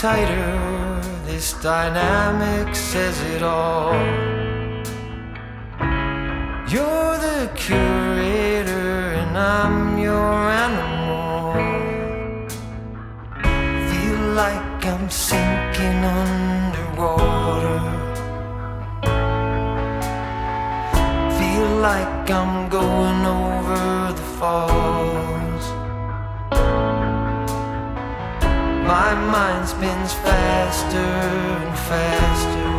tighter. This dynamic says it all. You're the curator and I'm your animal. Feel like I'm sinking underwater. Feel like I'm going over the falls. My mind spins faster and faster.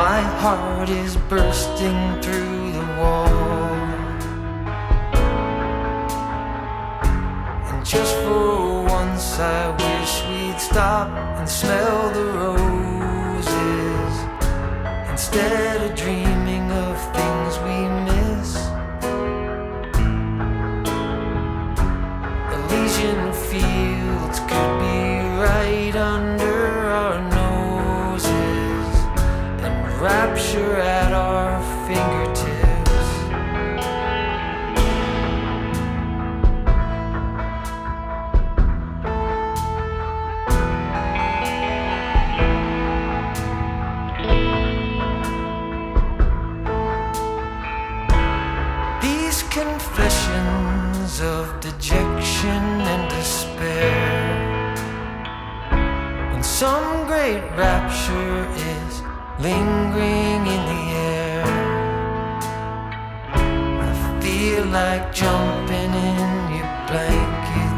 My heart is bursting through the wall. And just for once I wish we'd stop and smell the roses, instead of dreaming of things we miss. Elysian fields could be right under our noses, and rapture at our fingertips. These confessions of dejection and despair, when some great rapture is lingering in the air, I feel like jumping in your blanket.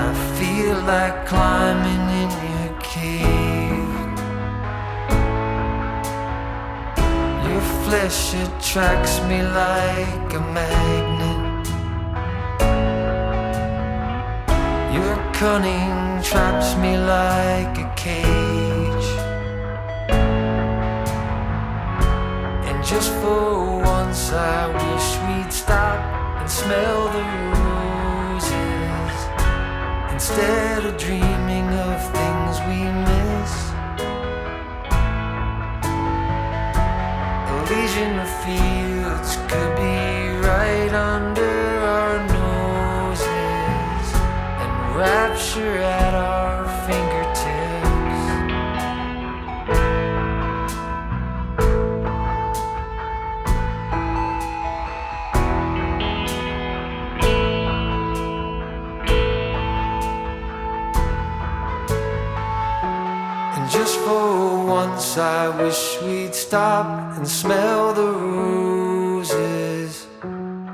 I feel like climbing in your cave. Your flesh attracts me like a magnet. Your cunning traps me like a cage. And just for once I wish we'd stop and smell the roses, instead of dreaming of things we miss. Elysian fields could be right under our noses, and rapture at our fingertips. And just for once I wish we'd stop and smell the roses,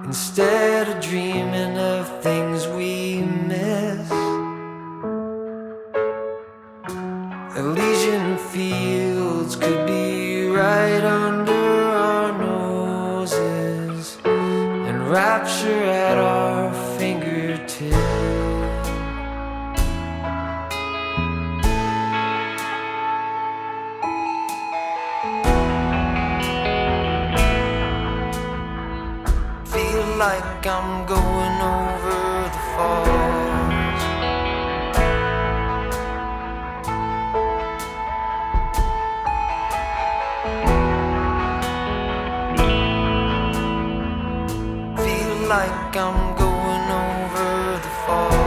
instead of dreaming of things we miss. Elysian fields could be right under our noses, and rapture at our fingertips. Feel like I'm going over the falls. Feel like I'm going over the falls.